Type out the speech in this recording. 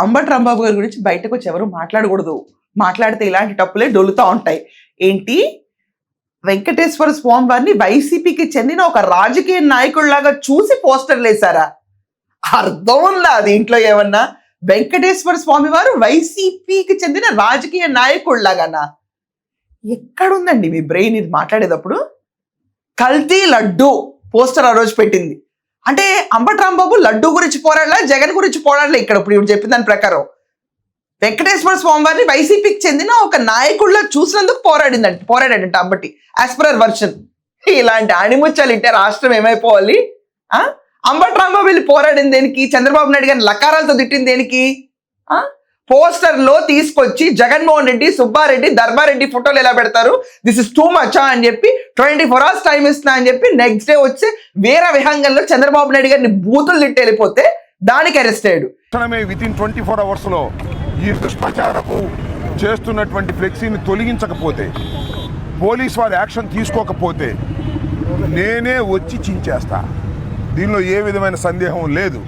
అంబటి రాంబాబు గారి గురించి బయటకు వచ్చి ఎవరు మాట్లాడకూడదు, మాట్లాడితే ఇలాంటి టప్పులే డొలుతూ ఉంటాయి. ఏంటి, వెంకటేశ్వర స్వామి వారిని వైసీపీకి చెందిన ఒక రాజకీయ నాయకుడిలాగా చూసి పోస్టర్లు వేశారా? అర్థం ఉందా దీంట్లో ఏమన్నా? వెంకటేశ్వర స్వామి వారు వైసీపీకి చెందిన రాజకీయ నాయకుడిలాగానా? ఎక్కడుందండి మీ బ్రెయిన్ ఇది మాట్లాడేటప్పుడు? కల్తీ లడ్డు పోస్టర్ ఆ రోజు పెట్టింది అంటే అంబటి రాంబాబు లడ్డు గురించి పోరాడలే, జగన్ గురించి పోరాడలే. ఇక్కడ ఇప్పుడు ఇప్పుడు చెప్పిన దాని ప్రకారం వెంకటేశ్వర స్వామి వారిని వైసీపీకి చెందిన ఒక నాయకుడిలా చూసినందుకు పోరాడాడంట అంబటి, యాజ్ పర్ వర్షన్. ఇలాంటి ఆణిముచ్చాలు ఇంటే రాష్ట్రం ఏమైపోవాలి? అంబటి రాంబాబు వెళ్ళి పోరాడింది దేనికి? చంద్రబాబు నాయుడు గారిని లకారాలతో తిట్టింది దేనికి? పోస్టర్లో తీసుకొచ్చి జగన్మోహన్ రెడ్డి, సుబ్బారెడ్డి, ధర్మారెడ్డి ఫోటోలు ఎలా పెడతారు? దిస్ ఇస్ టూ మచ్ అని చెప్పి 24 hours టైం ఇస్తున్నా అని చెప్పి నెక్స్ట్ డే వచ్చి వేరే విహంగంలో చంద్రబాబు నాయుడు గారిని బూతులు తిట్టి వెళ్ళిపోతే దానికి అరెస్ట్ అయ్యాడు. వితిన్ 24 hours లో ఈ దుష్ప్రచారకు చేస్తున్నటువంటి ఫ్లెక్సీని తొలగించకపోతే, పోలీస్ వారు యాక్షన్ తీసుకోకపోతే నేనే వచ్చి చించేస్తా. దీనిలో ఏ విధమైన సందేహం లేదు.